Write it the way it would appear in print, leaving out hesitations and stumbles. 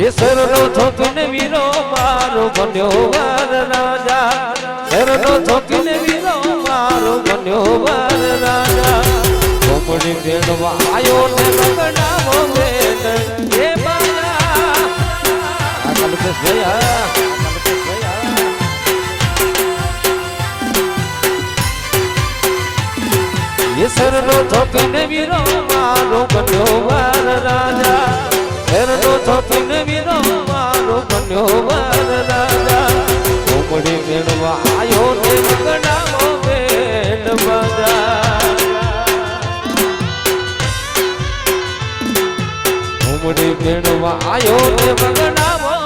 એ શરણો થોકીને વીરો મારો બન્યો વાર રાજા શરણો થોકીને વીરો મારો બન્યો વાર રાજા કોમડી ભેડવા આયો ને મગનામો વેદ એ બાજા આ કલ્પેશ ભૈયા એ શરણો થોકીને વીરો મારો બન્યો વાર રાજા શરણો થોકીને વીરો મારો બન્યો વાર રાજા કોમડી ભેડવા આયો ને મગનામો વેદ બાજા કોમડી ભેડવા આયો ને મગનામો